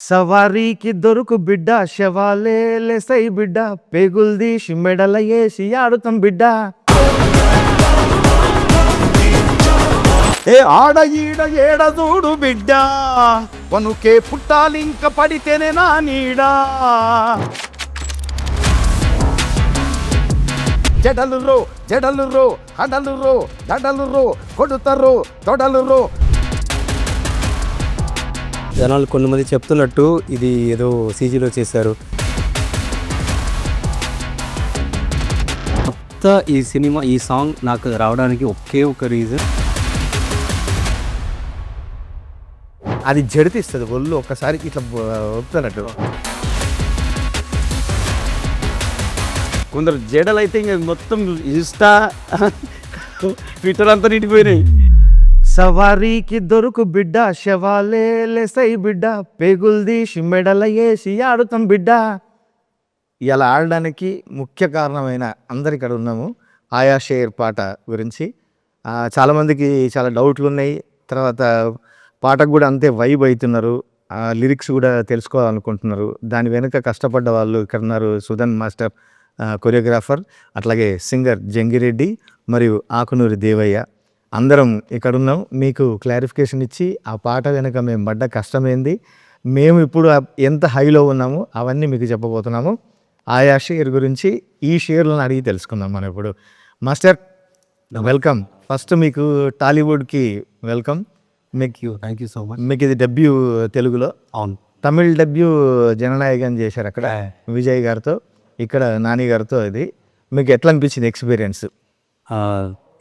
సవారీకి దొరుకు బిడ్డ శవాలే లేసై బిడ్డ పేగుల్దీసి మెడల ఏసి ఆడుతాం బిడ్డ. ఏ ఆడ ఈడ ఏడ చూడు బిడ్డ వనుకే పుట్టాలి ఇంక పడితేనే నా నీడా. జడలు రో జడలు రో హడలు రో దడలు రో కొడుతరో తొడలు రో. జనాలు కొంతమంది చెప్తున్నట్టు ఇది ఏదో సీజీలో చేశారు. కొత్త ఈ సినిమా ఈ సాంగ్ నాకు రావడానికి ఒకే ఒక రీజన్, అది జడితిస్తుంది ఒళ్ళు ఒక్కసారి ఇట్లా ఒప్పుతున్నట్టు. కొందరు జడలు అయితే ఇంకా మొత్తం ఇన్స్టా ట్విట్టర్ అంతా నిండిపోయినాయి. సవారీకి దొరుకు బిడ్డ శవాలే లేసై బిడ్డ పేగుల్దీసి మెడల ఏసి ఆడుతాం బిడ్డ. ఇలా ఆడడానికి ముఖ్య కారణమైన అందరు ఇక్కడ ఉన్నాము. ఆయా షేర్ పాట గురించి చాలామందికి చాలా డౌట్లు ఉన్నాయి. తర్వాత పాటకు కూడా అంతే వైబ్ అవుతున్నారు. లిరిక్స్ కూడా తెలుసుకోవాలనుకుంటున్నారు. దాని వెనుక కష్టపడ్డ వాళ్ళు ఇక్కడ ఉన్నారు. సుధన్ మాస్టర్ కొరియోగ్రాఫర్, అట్లాగే సింగర్ జంగిరెడ్డి మరియు ఆకునూరి దేవయ్య, అందరం ఇక్కడ ఉన్నాం. మీకు క్లారిఫికేషన్ ఇచ్చి ఆ పాట వెనుక మేము పడ్డ కష్టమైంది, మేము ఇప్పుడు ఎంత హైలో ఉన్నామో అవన్నీ మీకు చెప్పబోతున్నాము. ఆయా షేర్ గురించి ఈ షేర్లను అడిగి తెలుసుకుందాం మనం ఇప్పుడు. Master welcome. ఫస్ట్ మీకు టాలీవుడ్కి welcome. Thank you so much. మీకు ఇది డెబ్యూ తెలుగులో. అవును, తమిళ్ డెబ్యూ జననాయకన్ చేశారు అక్కడ విజయ్ గారితో, ఇక్కడ నాని గారితో. ఇది మీకు ఎట్లా అనిపించింది ఎక్స్పీరియన్స్?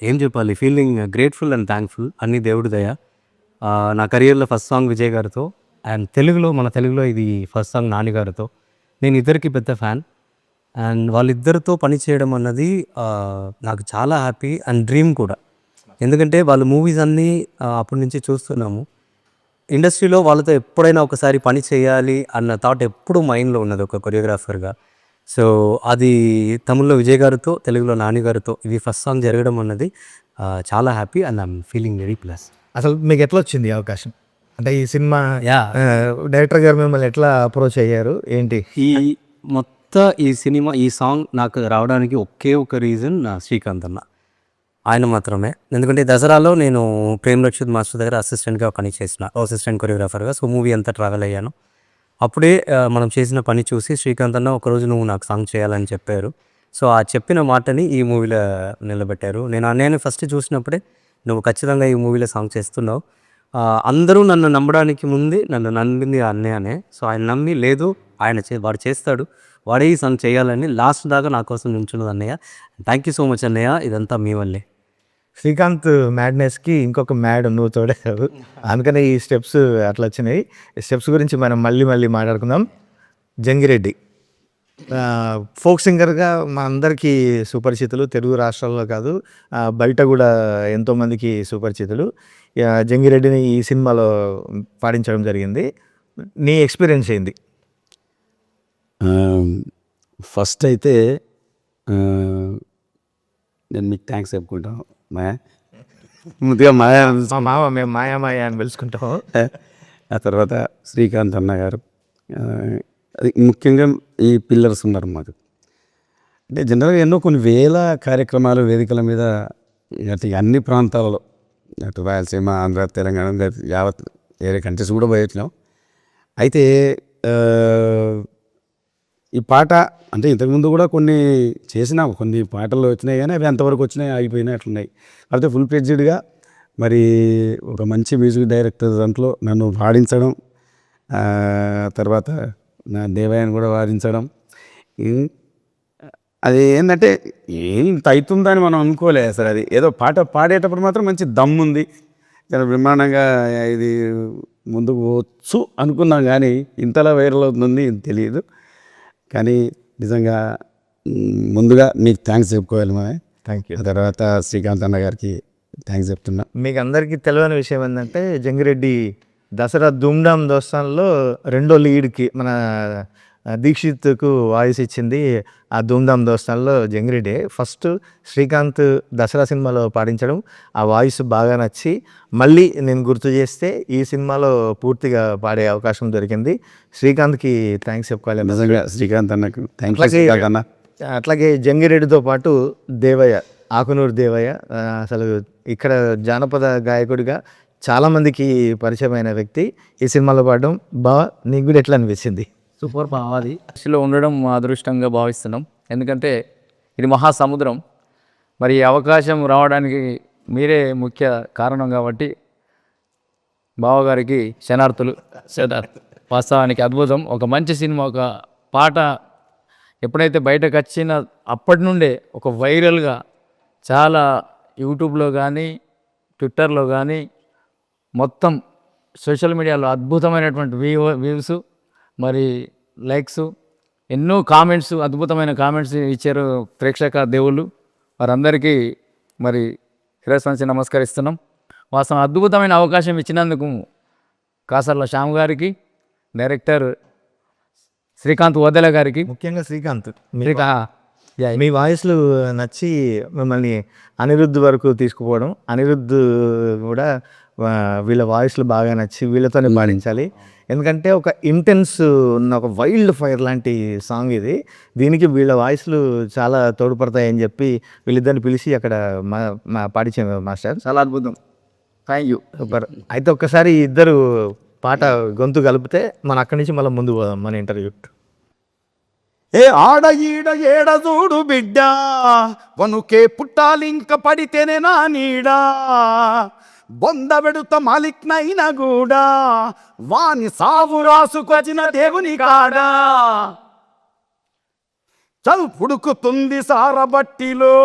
ఏం చెప్పాలి, ఫీలింగ్ గ్రేట్ఫుల్ అండ్ థ్యాంక్ఫుల్. అన్ని దేవుడి దయ. నా కెరియర్లో ఫస్ట్ సాంగ్ విజయ్ గారితో, అండ్ మన తెలుగులో ఇది ఫస్ట్ సాంగ్ నాని గారితో. నేను ఇద్దరికి పెద్ద ఫ్యాన్, అండ్ వాళ్ళిద్దరితో పనిచేయడం అన్నది నాకు చాలా హ్యాపీ అండ్ డ్రీమ్ కూడా. ఎందుకంటే వాళ్ళ మూవీస్ అన్నీ అప్పటి నుంచి చూస్తున్నాము. ఇండస్ట్రీలో వాళ్ళతో ఎప్పుడైనా ఒకసారి పని చేయాలి అన్న థాట్ ఎప్పుడు మైండ్లో ఉన్నది ఒక కొరియోగ్రాఫర్గా. సో అది తమిళ్లో విజయ్ గారితో, తెలుగులో నాని గారితో ఇది ఫస్ట్ సాంగ్ జరగడం అన్నది చాలా happy and I'm feeling very plus. అసలు మీకు ఎట్లా వచ్చింది అవకాశం? అంటే ఈ సినిమా డైరెక్టర్ గారు మిమ్మల్ని ఎట్లా అప్రోచ్ అయ్యారు ఏంటి? ఈ సినిమా ఈ సాంగ్ నాకు రావడానికి ఒకే ఒక రీజన్ శ్రీకాంత్ అన్న, ఆయన మాత్రమే. ఎందుకంటే దసరాలో నేను ప్రేమ్ రక్షిత్ మాస్టర్ దగ్గర అసిస్టెంట్గా పని చేసిన, అసిస్టెంట్ కొరియోగ్రాఫర్గా. సో మూవీ అంతా ట్రావెల్ అయ్యాను. అప్పుడే మనం చేసిన పని చూసి శ్రీకాంత్ అన్న ఒకరోజు నువ్వు నాకు సాంగ్ చేయాలని చెప్పారు. సో ఆ చెప్పిన మాటని ఈ మూవీలో నిలబెట్టారు. నేను ఫస్ట్ చూసినప్పుడే నువ్వు ఖచ్చితంగా ఈ మూవీలో సాంగ్ చేస్తున్నావు, అందరూ నన్ను నమ్మడానికి ముందే నన్ను నమ్మింది అన్నయ్యనే. సో ఆయన నమ్మి లేదు వాడు చేస్తాడు, వాడే ఈ సాంగ్ చేయాలని లాస్ట్ దాకా నా కోసం నించున్నది అన్నయ్య. థ్యాంక్ యూ సో మచ్ అన్నయ్య, ఇదంతా మీ వల్లే. శ్రీకాంత్ మ్యాడ్నెస్కి ఇంకొక మ్యాడ్ నువ్వు తోడేశావు, అందుకనే ఈ స్టెప్స్ అట్లా వచ్చినాయి. స్టెప్స్ గురించి మనం మళ్ళీ మాట్లాడుకుందాం. జంగిరెడ్డి ఫోక్ సింగర్గా మా అందరికీ సుపరిచితులు, తెలుగు రాష్ట్రాల్లో కాదు బయట కూడా ఎంతోమందికి సుపరిచితులు. జంగిరెడ్డిని ఈ సినిమాలో పాడించడం జరిగింది. నీ ఎక్స్పీరియన్స్ ఏంది? ఫస్ట్ అయితే నేను మీకు థ్యాంక్స్ చెప్పుకుంటాను. ముందుగా మేము మాయా అని పిలుచుకుంటాం. ఆ తర్వాత శ్రీకాంత్ అన్న గారు, అది ముఖ్యంగా ఈ పిల్లర్స్ ఉన్నారు మాకు. అంటే జనరల్గా ఎన్నో కొన్ని వేల కార్యక్రమాలు వేదికల మీద అటు అన్ని ప్రాంతాలలో, అటు రాయలసీమ, ఆంధ్ర, తెలంగాణ, యావత్ వేరే కంట్రీస్ కూడా పోయొచ్చినాం. అయితే ఈ పాట అంటే ఇంతకుముందు కూడా కొన్ని చేసినాము, కొన్ని పాటలు వచ్చినాయి కానీ అవి ఎంతవరకు వచ్చినాయి ఆగిపోయినాయి అట్లున్నాయి. అయితే ఫుల్ ఫ్లెడ్జ్డ్గా మరి ఒక మంచి మ్యూజిక్ డైరెక్టర్ దాంట్లో నన్ను పాడించడం, తర్వాత నా దేవయ్యను కూడా వాడించడం, అది ఏంటంటే ఇంత అవుతుందని మనం అనుకోలేదు అసలు. అది ఏదో పాట పాడేటప్పుడు మాత్రం మంచి దమ్ము ఉంది, చాలా బ్రహ్మాండంగా ఇది ముందుకు వచ్చు అనుకున్నాం, కానీ ఇంతలా వైరల్ అవుతుంది తెలియదు. కానీ నిజంగా ముందుగా మీకు థ్యాంక్స్ చెప్పుకోవాలి మా. Thank you. తర్వాత శ్రీకాంత్ అన్న గారికి థ్యాంక్స్ చెప్తున్నా. మీకు అందరికీ తెలియని విషయం ఏంటంటే జంగిరెడ్డి దసరా ధూమ్ధామ్ దోస్తాన్లో రెండో లీడ్కి మన దీక్షిత్కు వాయిస్ ఇచ్చింది ఆ ధూమ్ధామ్ దోస్తాన్లో జంగిరెడ్డి. ఫస్ట్ శ్రీకాంత్ దసరా సినిమాలో పాడించడం, ఆ వాయిస్ బాగా నచ్చి మళ్ళీ నేను గుర్తు చేస్తే ఈ సినిమాలో పూర్తిగా పాడే అవకాశం దొరికింది. శ్రీకాంత్కి థ్యాంక్స్ చెప్పుకోవాలి. నిజంగా శ్రీకాంత్ అన్నకు థ్యాంక్ అన్న. అట్లాగే జంగిరెడ్డితో పాటు దేవయ్య, ఆకునూరు దేవయ్య అసలు ఇక్కడ జానపద గాయకుడిగా చాలామందికి పరిచయమైన వ్యక్తి ఈ సినిమాలో పాడడం. బాగా నీకు కూడా ఎట్లా అనిపించింది? సూపర్ బావాది దృష్టిలో ఉండడం మా అదృష్టంగా భావిస్తున్నాం. ఎందుకంటే ఇది మహాసముద్రం. మరి ఈ అవకాశం రావడానికి మీరే ముఖ్య కారణం కాబట్టి బావగారికి శనార్థులు. వాస్తవానికి అద్భుతం. ఒక మంచి సినిమా, ఒక పాట ఎప్పుడైతే బయటకు వచ్చిన అప్పటి నుండే ఒక వైరల్గా చాలా యూట్యూబ్లో కానీ ట్విట్టర్లో కానీ మొత్తం సోషల్ మీడియాలో అద్భుతమైనటువంటి వ్యూస్, మరి లైక్స్, ఎన్నో కామెంట్స్, అద్భుతమైన కామెంట్స్ ఇచ్చారు ప్రేక్షక దేవుళ్ళు. వారందరికీ మరి శిరస్సు నమస్కరిస్తున్నాం. వాస్తవం అద్భుతమైన అవకాశం ఇచ్చినందుకు కాసర్ల శ్యామ్ గారికి, డైరెక్టర్ శ్రీకాంత్ వదల గారికి, ముఖ్యంగా శ్రీకాంత్ మీ వాయిస్లు నచ్చి మిమ్మల్ని అనిరుద్ధ్ వరకు తీసుకుపోవడం, అనిరుద్ధ్ కూడా వీళ్ళ వాయిస్లు బాగా నచ్చి వీళ్ళతోనే పాడించాలి. ఎందుకంటే ఒక ఇంటెన్స్ ఉన్న ఒక వైల్డ్ ఫైర్ లాంటి సాంగ్ ఇది. దీనికి వీళ్ళ వాయిస్లు చాలా తోడ్పడతాయని చెప్పి వీళ్ళిద్దరిని పిలిచి అక్కడ మా పాడించాము మాస్టర్. చాలా అద్భుతం. Thank you. సూపర్. అయితే ఒక్కసారి ఇద్దరు పాట గొంతు కలిపితే మనం అక్కడి నుంచి మళ్ళీ ముందు పోదాం మన ఇంటర్వ్యూ. ఏ ఆడ ఈడ ఏడ చూడు బిడ్డ, వనుకే పుట్టాలింక పడితేనే నా నీడా, బొంద పెడుత మాలిక్నైన గూడా, వాని సావు రాసుకొచ్చిన దేవుని కాడా, చల్ పుడుకుతుంది సారబట్టిలో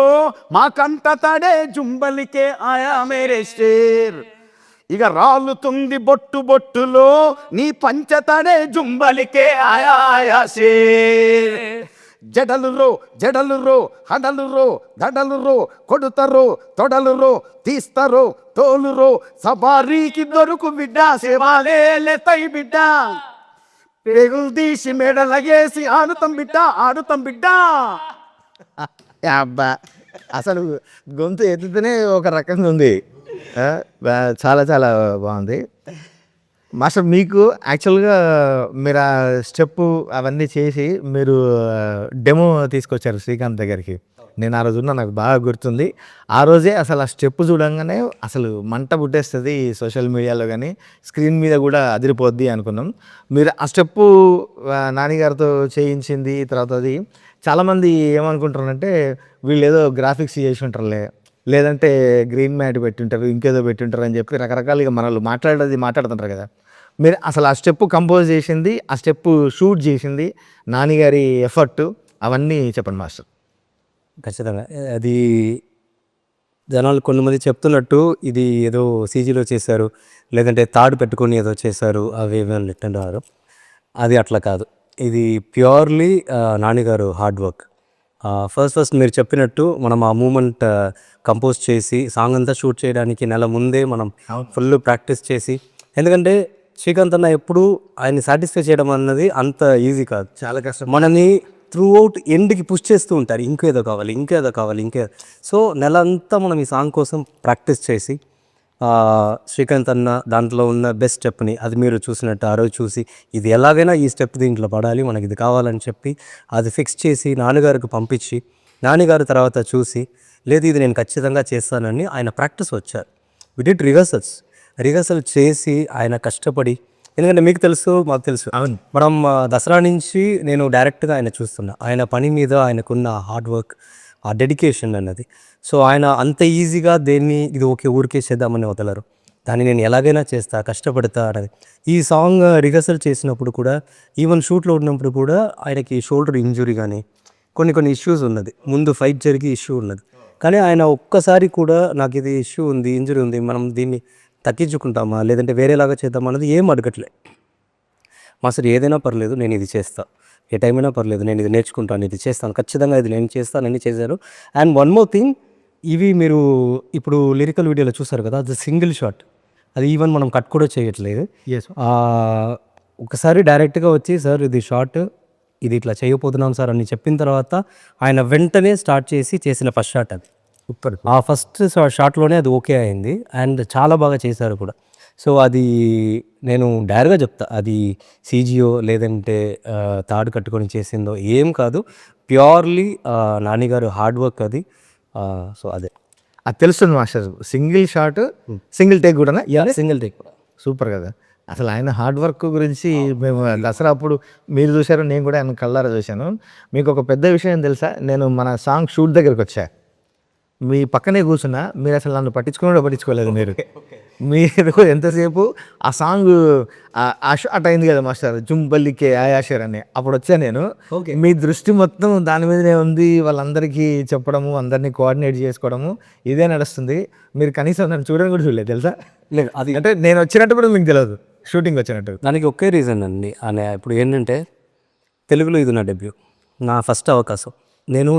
మా కంట తడే జుంబలికే ఆయా మేరే షేర్, ఇక రాలుతుంది బొట్టు బొట్టులో నీ పంచతడే జుంబలికే ఆయా ఆయా షేర్, జడలు రో జడలు రో హడలు రో దడలు రో కొడుతరో తొడలు రో తీస్తరో తోలు రో, సబారీకి దొరుకు బిడ్డ సేవాలే లేతై బిడ్డ, పేగులు తీసి మెడలగేసి ఆడుతాం బిడ్డ ఆడుతాం బిడ్డ. అబ్బా, అసలు గొంతు ఎత్తుతూనే ఒక రకంగా ఉంది. చాలా చాలా బాగుంది మాస్టర్. మీకు యాక్చువల్గా మీరు ఆ స్టెప్పు అవన్నీ చేసి మీరు డెమో తీసుకొచ్చారు శ్రీకాంత్ దగ్గరికి. నేను ఆ రోజు నాకు బాగా గుర్తుంది. ఆ రోజే అసలు ఆ స్టెప్ చూడంగానే అసలు మంట పుట్టేస్తుంది సోషల్ మీడియాలో, కానీ స్క్రీన్ మీద కూడా అదిరిపోద్ది అనుకున్నాం. మీరు ఆ స్టెప్పు నానిగారితో చేయించింది. తర్వాత అది చాలామంది ఏమనుకుంటారంటే వీళ్ళు ఏదో గ్రాఫిక్స్ చేసి ఉంటారులే, లేదంటే గ్రీన్ మ్యాట్ పెట్టింటారు, ఇంకేదో పెట్టింటారు అని చెప్పి రకరకాలుగా మనల్ని మాట్లాడుతుంటారు కదా. మీరు అసలు ఆ స్టెప్ కంపోజ్ చేసింది, ఆ స్టెప్ షూట్ చేసింది, నానిగారి ఎఫర్ట్, అవన్నీ చెప్పండి మాస్టర్. ఖచ్చితంగా అది జనాలు కొంతమంది చెప్తున్నట్టు ఇది ఏదో సీజీలో చేశారు, లేదంటే తాడు పెట్టుకొని ఏదో చేశారు, అవి అంటున్నారు. అది అట్లా కాదు. ఇది ప్యూర్లీ నానిగారు హార్డ్ వర్క్. ఫస్ట్ మీరు చెప్పినట్టు మనం ఆ మూమెంట్ కంపోజ్ చేసి సాంగ్ అంతా షూట్ చేయడానికి నెల ముందే మనం ఫుల్ ప్రాక్టీస్ చేసి, ఎందుకంటే శ్రీకాంత్ అన్న ఎప్పుడు ఆయన్ని సాటిస్ఫై చేయడం అన్నది అంత ఈజీ కాదు, చాలా కష్టం. మనని త్రూ అవుట్ ఎండ్కి పుష్ చేస్తూ ఉంటారు, ఇంకేదో కావాలి ఇంకేదో కావాలి ఇంకేదో. సో నెల అంతా మనం ఈ సాంగ్ కోసం ప్రాక్టీస్ చేసి శ్రీకాంత్ అన్న దాంట్లో ఉన్న బెస్ట్ స్టెప్ని, అది మీరు చూసినట్టు ఆ రోజు చూసి ఇది ఎలాగైనా ఈ స్టెప్ దీంట్లో పడాలి, మనకి ఇది కావాలని చెప్పి అది ఫిక్స్ చేసి నాన్నగారికి పంపించి, నాన్నగారు తర్వాత చూసి లేదు ఇది నేను ఖచ్చితంగా చేస్తానని ఆయన ప్రాక్టీస్ వచ్చారు. వి డిడ్ రిహర్సల్ చేసి ఆయన కష్టపడి, ఎందుకంటే మీకు తెలుసు మాకు తెలుసు, అవును, మనం దసరా నుంచి నేను డైరెక్ట్గా ఆయన చూస్తున్నా, ఆయన పని మీద ఆయనకున్న హార్డ్ వర్క్, ఆ డెడికేషన్ అన్నది. సో ఆయన అంత ఈజీగా దేన్ని ఇది ఓకే ఊరికే చేద్దామని వదలరు, దాన్ని నేను ఎలాగైనా చేస్తా కష్టపడతా అనేది. ఈ సాంగ్ రిహర్సల్ చేసినప్పుడు కూడా, ఈవెన్ షూట్లో ఉన్నప్పుడు కూడా ఆయనకి షోల్డర్ ఇంజురీ కానీ కొన్ని ఇష్యూస్ ఉన్నది, ముందు ఫైట్ జరిగి ఇష్యూ ఉన్నది. కానీ ఆయన ఒక్కసారి కూడా నాకు ఇది ఇష్యూ ఉంది, ఇంజురీ ఉంది, మనం దీన్ని తగ్గించుకుంటామా లేదంటే వేరేలాగా చేద్దామా అన్నది ఏం అడగట్లే. మాస్టర్ ఏదైనా పర్లేదు నేను ఇది చేస్తా, ఏ టైం అయినా పర్లేదు నేను ఇది నేర్చుకుంటాను, ఇది చేస్తాను, ఖచ్చితంగా ఇది నేను చేస్తానని చేశారు. అండ్ వన్ మోర్ థింగ్, ఇవి మీరు ఇప్పుడు లిరికల్ వీడియోలో చూసారు కదా, అది సింగిల్ షాట్, అది ఈవెన్ మనం కట్ కూడా చేయట్లేదు. ఒకసారి డైరెక్ట్గా వచ్చి సార్ ఇది షార్ట్ ఇది ఇట్లా చేయబోతున్నాం సార్ అని చెప్పిన తర్వాత ఆయన వెంటనే స్టార్ట్ చేసిన ఫస్ట్ షాట్ అది. సూపర్. ఆ ఫస్ట్ షాట్లోనే అది ఓకే అయింది అండ్ చాలా బాగా చేశారు కూడా. సో అది నేను డైరెక్ట్గా చెప్తా, అది సీజీఓ లేదంటే తాడు కట్టుకొని చేసిందో ఏం కాదు, ప్యూర్లీ నాని గారు హార్డ్ వర్క్ అది. సో అదే అది తెలుస్తుంది master. Single shot single take కూడా సింగిల్ టేక్ కూడా సూపర్ కదా. అసలు ఆయన హార్డ్ వర్క్ గురించి మేము దసరా అప్పుడు మీరు చూశారు, నేను కూడా ఆయన కళ్ళారా చూశాను. మీకు ఒక పెద్ద విషయం తెలుసా, నేను మన సాంగ్ షూట్ దగ్గరికి వచ్చా, మీ పక్కనే కూర్చున్నా, మీరు అసలు నన్ను పట్టించుకోలేదు. మీరు ఎంతసేపు ఆ సాంగ్ ఆ షాట్ అయింది కదా మాస్టర్, జుంపల్లికే ఆయాషర్ అని, అప్పుడు వచ్చా నేను. మీ దృష్టి మొత్తం దాని మీదనే ఉంది, వాళ్ళందరికీ చెప్పడము, అందరినీ కోఆర్డినేట్ చేసుకోవడము, ఇదే నడుస్తుంది. మీరు కనీసం నన్ను చూడడం కూడా చూడలేదు తెలుసా. లేదు అది అంటే నేను వచ్చినట్టు కూడా మీకు తెలియదు, షూటింగ్ వచ్చినట్టు. దానికి ఒకే రీజన్ అండి అనే, ఇప్పుడు ఏంటంటే తెలుగులో ఇది నా డెబ్యూ, నా ఫస్ట్ అవకాశం,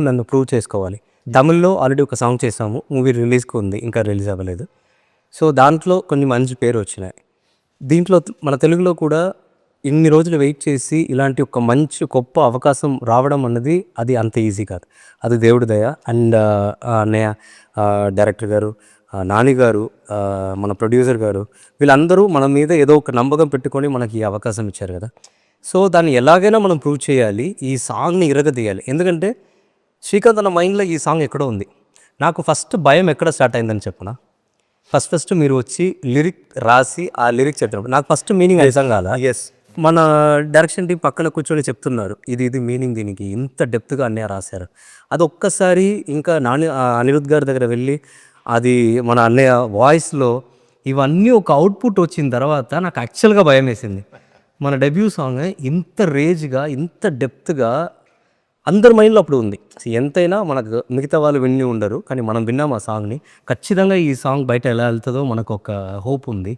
నన్ను ప్రూవ్ చేసుకోవాలి. తమిళ్లో ఆల్రెడీ ఒక సాంగ్ చేసాము, మూవీ రిలీజ్కి ఉంది, ఇంకా రిలీజ్ అవ్వలేదు. సో దాంట్లో కొన్ని మంచి పేరు వచ్చినాయి. దీంట్లో మన తెలుగులో కూడా ఇన్ని రోజులు వెయిట్ చేసి ఇలాంటి ఒక మంచి గొప్ప అవకాశం రావడం అన్నది అది అంత ఈజీ కాదు, అది దేవుడి దయ. అండ్ అన్నయ్య, డైరెక్టర్ గారు, నాని గారు, మన ప్రొడ్యూసర్ గారు, వీళ్ళందరూ మన మీద ఏదో ఒక నమ్మకం పెట్టుకొని మనకి ఈ అవకాశం ఇచ్చారు కదా. సో దాన్ని ఎలాగైనా మనం ప్రూవ్ చేయాలి, ఈ సాంగ్ని ఇరగదీయాలి. ఎందుకంటే శ్రీకాంత్ అన్న మైండ్లో ఈ సాంగ్ ఎక్కడో ఉంది. నాకు ఫస్ట్ భయం ఎక్కడ స్టార్ట్ అయిందని చెప్పనా, ఫస్ట్ మీరు వచ్చి లిరిక్ రాసి ఆ లిరిక్ చెప్పినప్పుడు నాకు ఫస్ట్ మీనింగ్ అర్థం కాదా. మన డైరెక్షన్ టీం పక్కన కూర్చొని చెప్తున్నారు, ఇది మీనింగ్, దీనికి ఇంత డెప్త్గా అన్నయ్య రాశారు. అది ఒక్కసారి ఇంకా అనిరుద్ గారి దగ్గర వెళ్ళి అది మన అన్నయ్య వాయిస్లో ఇవన్నీ ఒక అవుట్పుట్ వచ్చిన తర్వాత నాకు యాక్చువల్గా భయం వేసింది. మన డెబ్యూ సాంగ్ ఇంత రేజ్గా, ఇంత డెప్త్గా అందరి మైండ్లో అప్పుడు ఉంది. ఎంతైనా మనకు మిగతా వాళ్ళు విని ఉండరు, కానీ మనం విన్నాం ఆ సాంగ్ని. ఖచ్చితంగా ఈ సాంగ్ బయట ఎలా వెళ్తుందో మనకు ఒక హోప్ ఉంది.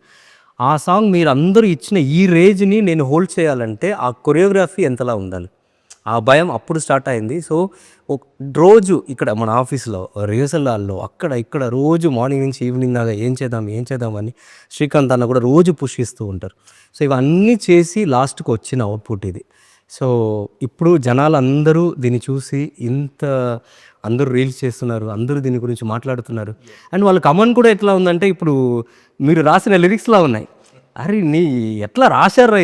ఆ సాంగ్ మీరు అందరూ ఇచ్చిన ఈ రేంజ్ని నేను హోల్డ్ చేయాలంటే ఆ కొరియోగ్రఫీ ఎంతలా ఉండాలి, ఆ భయం అప్పుడు స్టార్ట్ అయింది. సో రోజు ఇక్కడ మన ఆఫీస్లో రిహర్సల్ హాల్లో అక్కడ ఇక్కడ రోజు మార్నింగ్ నుంచి ఈవినింగ్ దాకా ఏం చేద్దాం అని శ్రీకాంత్ అన్న కూడా రోజు పుష్ ఇస్తూ ఉంటారు. సో ఇవన్నీ చేసి లాస్ట్కి వచ్చిన అవుట్పుట్ ఇది. సో ఇప్పుడు జనాలు అందరూ దీన్ని చూసి అందరూ రీల్స్ చేస్తున్నారు, అందరూ దీని గురించి మాట్లాడుతున్నారు. అండ్ వాళ్ళ కమెంట్ కూడా ఎట్లా ఉందంటే, ఇప్పుడు మీరు రాసిన లిరిక్స్లా ఉన్నాయి, అరే ఎట్లా రాశారా,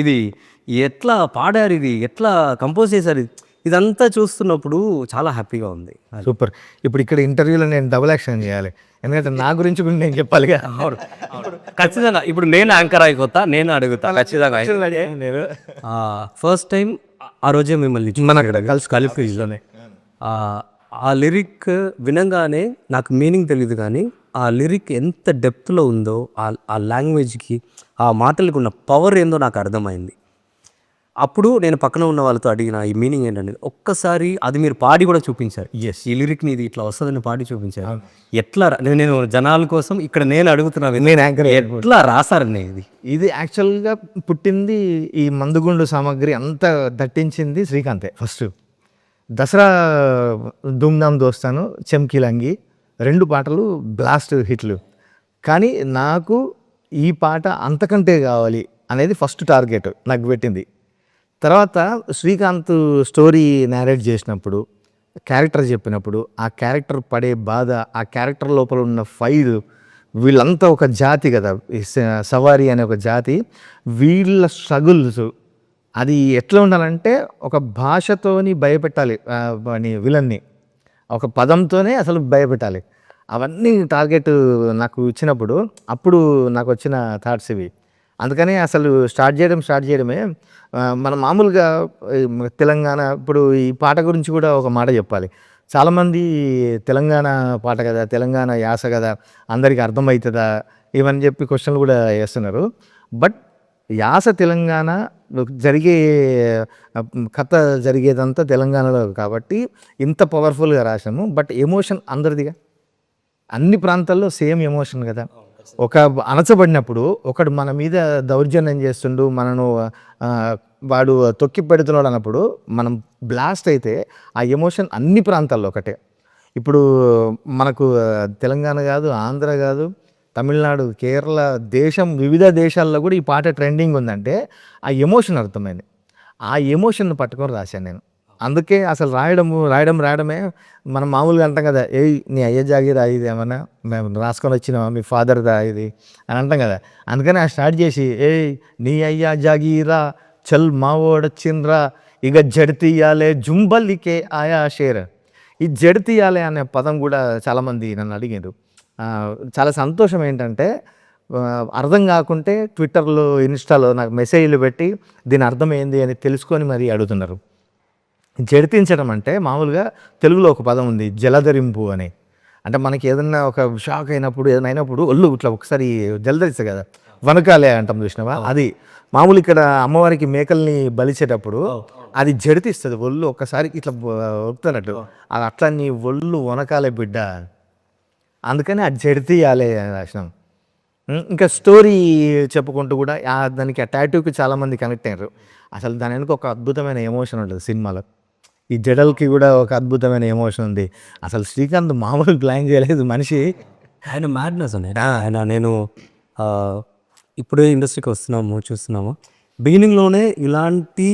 ఇది ఎట్లా పాడారు, ఇది ఎట్లా కంపోజ్ చేశారు, ఇదంతా చూస్తున్నప్పుడు చాలా హ్యాపీగా ఉంది. సూపర్. ఇప్పుడు ఇక్కడ ఇంటర్వ్యూలో నేను డబుల్ యాక్షన్ చేయాలి, ఎందుకంటే నా గురించి కూడా నేను చెప్పాలిగా. ఖచ్చితంగా ఇప్పుడు నేను యాంకర్ అయిపోతా, నేను అడుగుతా ఖచ్చితంగా. నేను ఫస్ట్ టైం ఆ రోజే మిమ్మల్ని మన ఇక్కడ కలిపిలోనే ఆ లిరిక్ వినంగానే నాకు మీనింగ్ తెలియదు, కానీ ఆ లిరిక్ ఎంత డెప్త్లో ఉందో, ఆ లాంగ్వేజ్కి, ఆ మాటలకు ఉన్న పవర్ ఏందో నాకు అర్థమైంది. అప్పుడు నేను పక్కన ఉన్న వాళ్ళతో అడిగిన ఈ మీనింగ్ ఏంటనేది ఒక్కసారి అది మీరు పాడి కూడా చూపించారు. ఈ లిరిక్ని ఇది ఇట్లా వస్తుందని పాడి చూపించారు. ఎట్లా నేను జనాల కోసం ఇక్కడ నేను అడుగుతున్నాను, నేను యాంకర్ ఎట్లా రాసారని. ఇది యాక్చువల్గా పుట్టింది ఈ మందుగుండు సామాగ్రి అంతా దట్టించింది శ్రీకాంతే. ఫస్ట్ దసరా ధూమ్ధామ్ దోస్తాను, చెమ్కీలంగి 2 పాటలు బ్లాస్ట్ హిట్లు. కానీ నాకు ఈ పాట అంతకంటే కావాలి అనేది ఫస్ట్ టార్గెట్ నాకు పెట్టింది. తర్వాత శ్రీకాంత్ స్టోరీ నేరేట్ చేసినప్పుడు, క్యారెక్టర్ చెప్పినప్పుడు, ఆ క్యారెక్టర్ పడే బాధ, ఆ క్యారెక్టర్ లోపల ఉన్న ఫైర్, వీళ్ళంతా ఒక జాతి కదా, సవారీ అనే ఒక జాతి, వీళ్ళ స్ట్రగుల్స్, అది ఎట్లా ఉండాలంటే ఒక భాషతోని భయపెట్టాలి విలన్ని, ఒక పదంతోనే అసలు భయపెట్టాలి. అవన్నీ టార్గెట్ నాకు ఇచ్చినప్పుడు అప్పుడు నాకు వచ్చిన థాట్స్ ఇవి. అందుకని అసలు స్టార్ట్ చేయడమే మనం మామూలుగా తెలంగాణ, ఇప్పుడు ఈ పాట గురించి కూడా ఒక మాట చెప్పాలి. చాలామంది తెలంగాణ పాట కదా, తెలంగాణ యాస కదా, అందరికీ అర్థమవుతుందా ఇవని చెప్పి క్వశ్చన్లు కూడా వేస్తున్నారు. బట్ యాస తెలంగాణ జరిగే కథ జరిగేదంతా తెలంగాణలో కాబట్టి ఇంత పవర్ఫుల్గా రాసాము. బట్ ఎమోషన్ అందరిదిగా, అన్ని ప్రాంతాల్లో సేమ్ ఎమోషన్ కదా. ఒక అణచబడినప్పుడు ఒకడు మన మీద దౌర్జన్యం చేస్తుండు, మనను వాడు తొక్కి పెడుతున్నాడు అన్నప్పుడు మనం బ్లాస్ట్ అయితే ఆ ఎమోషన్ అన్ని ప్రాంతాల్లో ఒకటే. ఇప్పుడు మనకు తెలంగాణ కాదు, ఆంధ్ర కాదు, తమిళనాడు, కేరళ, వివిధ దేశాల్లో కూడా ఈ పాట ట్రెండింగ్ ఉందంటే ఆ ఎమోషన్ అర్థమైంది. ఆ ఎమోషన్ పట్టుకొని రాశాను నేను. అందుకే అసలు రాయడమే మనం మామూలుగా అంటాం కదా, ఏ నీ అయ్య జాగీరా ఇది ఏమన్నా మేము రాసుకొని వచ్చినావా మీ ఫాదర్దా ఇది అని అంటాం కదా. అందుకని ఆ స్టార్ట్ చేసి ఏ నీ అయ్య జాగీరా చల్ మావోడొచ్చిండ్రా ఇక జడితీయాలే జుంబల్లికే ఆయా షేర్. ఈ జడితీయాలే అనే పదం కూడా చాలామంది నన్ను అడిగారు. చాలా సంతోషం ఏంటంటే అర్థం కాకుంటే ట్విట్టర్లో ఇన్స్టాలో నాకు మెసేజ్లు పెట్టి దీని అర్థం ఏంది అని తెలుసుకొని మరీ అడుగుతున్నారు. జడితించడం అంటే మామూలుగా తెలుగులో ఒక పదం ఉంది జలధరింపు అని. అంటే మనకి ఏదన్నా ఒక షాక్ అయినప్పుడు ఏదైనా అయినప్పుడు ఒళ్ళు ఇట్లా ఒకసారి జలధరిస్తుంది కదా, వనకాలే అంటాం చూసినావా, అది మామూలు ఇక్కడ అమ్మవారికి మేకల్ని బలిచేటప్పుడు అది జడితిస్తుంది ఒళ్ళు ఒక్కసారి ఇట్లా ఒప్పుతున్నట్టు, అది అట్లా నీ ఒళ్ళు వనకాలే బిడ్డ, అందుకని అది జడితీయాలే అని రాసినాం. ఇంకా స్టోరీ చెప్పుకుంటూ కూడా దానికి ఆ టాటూకి చాలామంది కనెక్ట్ అయ్యారు. అసలు దాని వెనుక ఒక అద్భుతమైన ఎమోషన్ ఉంటుంది సినిమాలో. ఈ జడల్కి కూడా ఒక అద్భుతమైన ఎమోషన్ ఉంది. అసలు శ్రీకాంత్ మామూలు ప్లాన్ చేయలేదు మనిషి. ఆయన మ్యాడ్నెస్ అనేది ఆయన నేను ఇప్పుడే ఇండస్ట్రీకి చూస్తున్నాము బిగినింగ్లోనే ఇలాంటి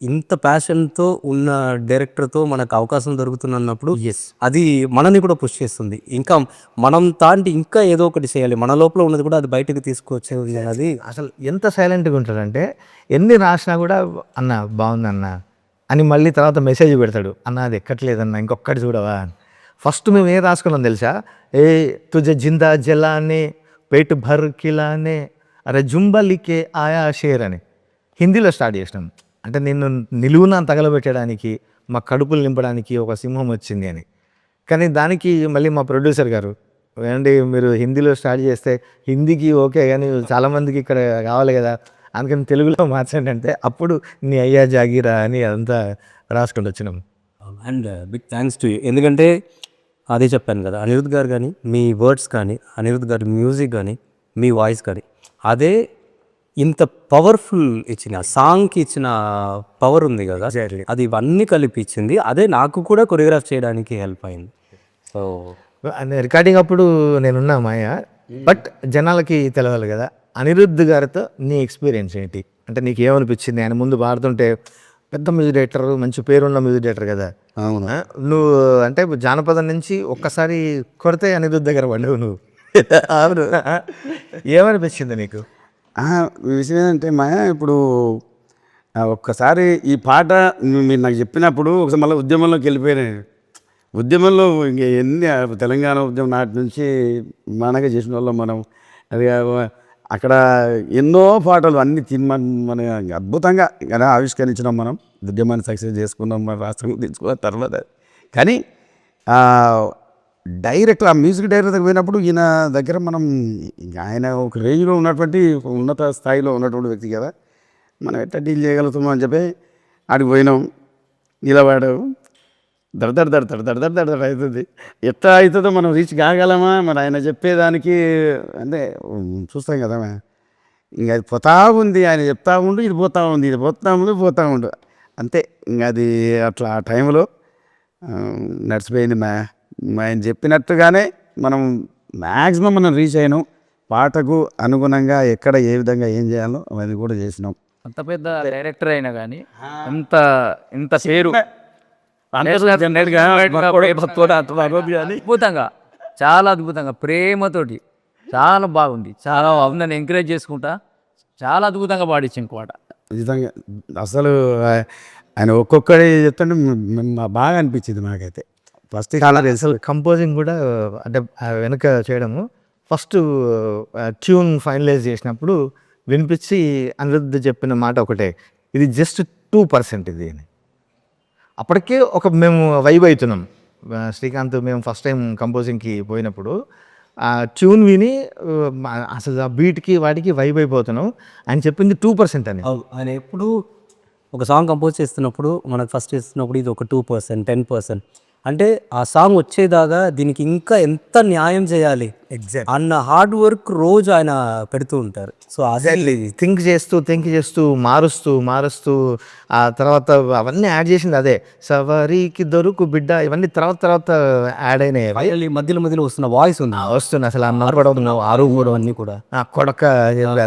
ఇంత ప్యాషన్తో ఉన్న డైరెక్టర్తో మనకు అవకాశం దొరుకుతున్నప్పుడు అది మనని కూడా పుష్ చేస్తుంది. ఇంకా మనం తాంటి ఇంకా ఏదో ఒకటి చేయాలి, మన లోపల ఉన్నది కూడా అది బయటకు తీసుకొచ్చేది. అది అసలు ఎంత సైలెంట్గా ఉంటాడంటే ఎన్ని రాసినా కూడా అన్న బాగుంది అన్న అని మళ్ళీ తర్వాత మెసేజ్ పెడతాడు, అన్న అది ఎక్కట్లేదన్న ఇంకొక్కటి చూడవా అని. ఫస్ట్ మేము ఏం రాసుకున్నాం తెలుసా, ఏ తుజ జిందా జలానే పేటు భర్ కిలానే అరే జుంబలికే ఆయా షేర్ అని హిందీలో స్టార్ట్ చేసినాం. అంటే నిన్ను నిలువున తగలబెట్టడానికి మా కడుపులు నింపడానికి ఒక సింహం వచ్చింది అని. కానీ దానికి మళ్ళీ మా ప్రొడ్యూసర్ గారు ఏమండి మీరు హిందీలో స్టార్ట్ చేస్తే హిందీకి ఓకే కానీ చాలామందికి ఇక్కడ కావాలి కదా, అందుకని తెలుగులో మార్చండి అంటే అప్పుడు నీ అయ్యా జాగీరా అని అదంతా రాసుకుంటూ వచ్చినాం. And big thanks to you, ఎందుకంటే అదే చెప్పాను కదా, అనిరుద్ధ్ గారు కానీ మీ వర్డ్స్ కానీ అనిరుద్ధ్ గారి మ్యూజిక్ కానీ మీ వాయిస్ కానీ అదే ఇంత పవర్ఫుల్ ఇచ్చిన సాంగ్కి ఇచ్చిన పవర్ ఉంది కదా, అది ఇవన్నీ కలిపి ఇచ్చింది. అదే నాకు కూడా కొరియోగ్రాఫ్ చేయడానికి హెల్ప్ అయింది. సో రికార్డింగ్ అప్పుడు నేనున్నా మాయ, బట్ జనాలకి తెలవాలి కదా అనిరుద్ధ్ గారితో నీ ఎక్స్పీరియన్స్ ఏంటి అంటే నీకు ఏమనిపించింది? ఆయన ముందు పాడుతుంటే పెద్ద మ్యూజిక్ డైరెక్టర్, మంచి పేరున్న మ్యూజిక్ డైరెక్టర్ కదా. అవును. నువ్వు అంటే జానపదం నుంచి ఒక్కసారి కొడితే అనిరుద్ధ్ దగ్గర పడ్డావు నువ్వు. అవును, ఏమనిపించింది నీకు? విషయం ఏంటంటే మాయా ఇప్పుడు ఒక్కసారి ఈ పాట మీరు నాకు చెప్పినప్పుడు ఒకసారి మళ్ళీ ఉద్యమంలోకి వెళ్ళిపోయినాయి. ఉద్యమంలో ఇంక ఎన్ని తెలంగాణ ఉద్యమం నాటి నుంచి మనగా చేసిన వాళ్ళం మనం. అది అక్కడ ఎన్నో పాటలు అన్ని మన అద్భుతంగా కదా ఆవిష్కరించినాం. మనం ఉద్యమాన్ని సక్సెస్ చేసుకున్నాం, మన రాష్ట్రం తెచ్చుకున్న తర్వాత. కానీ డైరెక్టర్ ఆ మ్యూజిక్ డైరెక్టర్ దగ్గర పోయినప్పుడు ఈయన దగ్గర మనం ఆయన ఒక రేంజ్లో ఉన్నటువంటి ఉన్నత స్థాయిలో ఉన్నటువంటి వ్యక్తి కదా, మనం ఎట్లా డీల్ చేయగలుగుతామో అని చెప్పి ఆడికి పోయినాం. నిలబడావు దడ అవుతుంది. ఎట్లా అవుతుందో మనం రీచ్ కాగలమా మరి ఆయన చెప్పేదానికి అంటే చూస్తాం కదా. ఇంక అది పోతా ఉంది, ఆయన చెప్తా ఉండు, ఇది పోతా ఉంది, ఇది పోతా ఉండు అంతే. ఇంక అది అట్లా ఆ టైంలో నడిచిపోయింది. ఆయన చెప్పినట్టుగానే మనం మ్యాక్సిమం మనం రీచ్ అయినాం. పాటకు అనుగుణంగా ఎక్కడ ఏ విధంగా ఏం చేయాలో అది కూడా చేసినాం. అంత పెద్ద డైరెక్టర్ అయినా కానీ ఇంత పేరు అద్భుతంగా, చాలా అద్భుతంగా ప్రేమతోటి చాలా బాగుంది. చాలా అందరిని ఎంకరేజ్ చేసుకుంటా చాలా అద్భుతంగా పాడించింది పాట. నిజంగా అసలు ఆయన ఒక్కొక్కడే చెప్తుంటే బాగా అనిపించింది నాకైతే. ఫస్ట్ చాలా అసలు కంపోజింగ్ కూడా అంటే వెనుక చేయడము ఫస్ట్ ట్యూన్ ఫైనలైజ్ చేసినప్పుడు వినిపించి అనిరుద్ధ్ చెప్పిన మాట ఒకటే, ఇది జస్ట్ 2% ఇది అని. అప్పటికే మేము వైబ్ అవుతున్నాం. శ్రీకాంత్ మేము ఫస్ట్ టైం కంపోజింగ్కి పోయినప్పుడు ఆ ట్యూన్ విని అసలు ఆ బీట్కి వాటికి వైబ్ అయిపోతున్నాం. ఆయన చెప్పింది 2% అని. ఆయన ఎప్పుడు ఒక సాంగ్ కంపోజ్ చేస్తున్నప్పుడు మనకు ఫస్ట్ చేస్తున్నప్పుడు ఇది ఒక 2%, 10% అంటే ఆ సాంగ్ వచ్చేదాకా దీనికి ఇంకా ఎంత న్యాయం చేయాలి ఎగ్జాక్ట్ అన్న హార్డ్ వర్క్ రోజు ఆయన పెడుతూ ఉంటారు. సో అదే థింక్ చేస్తూ మారుస్తూ ఆ తర్వాత అవన్నీ యాడ్ చేసింది అదే. సవారీకి దొరుకు బిడ్డ ఇవన్నీ తర్వాత యాడ్ అయినాయి. మధ్యలో వస్తున్న వాయిస్ ఉంది, వస్తుంది అసలు ఆ నడపడం, ఆరు అన్నీ కూడా కొడక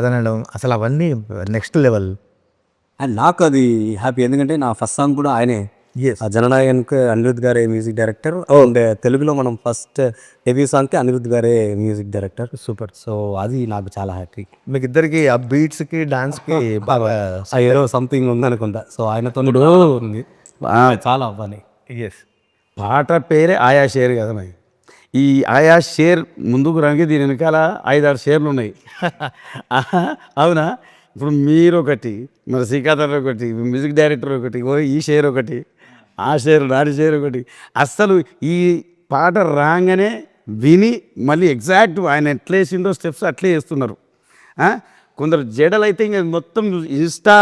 ఎదనడం, అసలు అవన్నీ నెక్స్ట్ లెవెల్. అండ్ నాకు అది హ్యాపీ, ఎందుకంటే నా ఫస్ట్ సాంగ్ కూడా ఆయనే. ఆ జననాయకన్కి అనిరుద్ధ్ గారే మ్యూజిక్ డైరెక్టర్, అండ్ తెలుగులో మనం ఫస్ట్ డెబ్యూ సాంగ్కి అనిరుద్ధ్ గారే మ్యూజిక్ డైరెక్టర్. సూపర్. సో అది నాకు చాలా హ్యాపీ. మీకు ఇద్దరికి ఆ బీట్స్కి డాన్స్కి బాగా ఏదో సంథింగ్ ఉందనుకుంటా. సో ఆయనతో ఉంది చాలా అవ్వాలి. ఎస్. పాట పేరే ఆయా షేర్ కదా మరి. ఈ ఆయా షేర్ ముందుకు రంగి దీని వెనకాల 5-6 షేర్లు ఉన్నాయి. అవునా? ఇప్పుడు మీరు ఒకటి, మరి శ్రీకాంత్ ఒకటి, మ్యూజిక్ డైరెక్టర్ ఒకటి, ఈ షేర్ ఒకటి, ఆ షేర్ నాటి షేర్ ఒకటి. అస్సలు ఈ పాట రాగానే విని మళ్ళీ ఎగ్జాక్ట్ ఆయన ఎట్లా వేసిండో స్టెప్స్ అట్లే వేస్తున్నారు. కొందరు జడలు అయితే ఇంకా మొత్తం ఇన్స్టా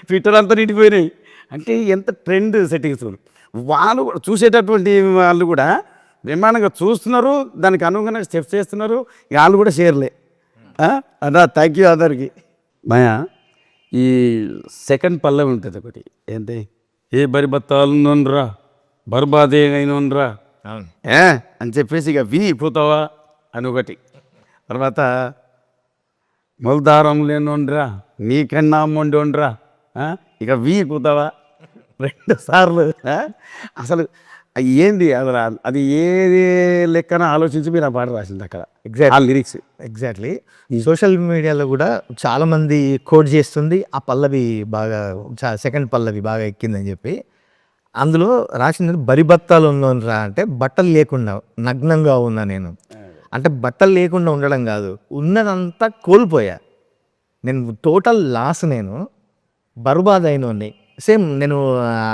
ట్విట్టర్ అంతా నిండిపోయినాయి. అంటే ఎంత ట్రెండ్ సెట్టింగ్స్ వాళ్ళు చూసేటటువంటి వాళ్ళు కూడా బ్రహ్మాండంగా చూస్తున్నారు, దానికి అనుగుణంగా స్టెప్స్ చేస్తున్నారు. వాళ్ళు కూడా షేర్లే. అదా థ్యాంక్ యూ అందరికి. భయా ఈ సెకండ్ పల్లవి ఉంటుంది ఒకటి, ఏంటి, ఏ బరి బత్తాలురా బర్బాదే అయినరా అని చెప్పేసి ఇక విని పోతావా అని ఒకటి. తర్వాత మొలదారం లేనోండ్రా నీకన్నా మొండోండ్రా ఇక పోతావా 2 సార్లు. అసలు ఏంది అసలు అది ఏది లెక్కన ఆలోచించి మీరు ఆ పాట రాసింది అక్కడ. ఎగ్జాక్ట్ ఆ లిరిక్స్ ఎగ్జాక్ట్లీ. సోషల్ మీడియాలో కూడా చాలామంది కోట్ చేస్తుంది ఆ పల్లవి బాగా, సెకండ్ పల్లవి బాగా ఎక్కిందని చెప్పి. అందులో రాసింది బరిబత్తాలు ఉన్నోనరా అంటే బట్టలు లేకుండా నగ్నంగా ఉన్నా నేను. అంటే బట్టలు లేకుండా ఉండడం కాదు, ఉన్నదంతా కోల్పోయా నేను, టోటల్ లాస్, నేను బర్బాద్ అయినోడిని. సేమ్ నేను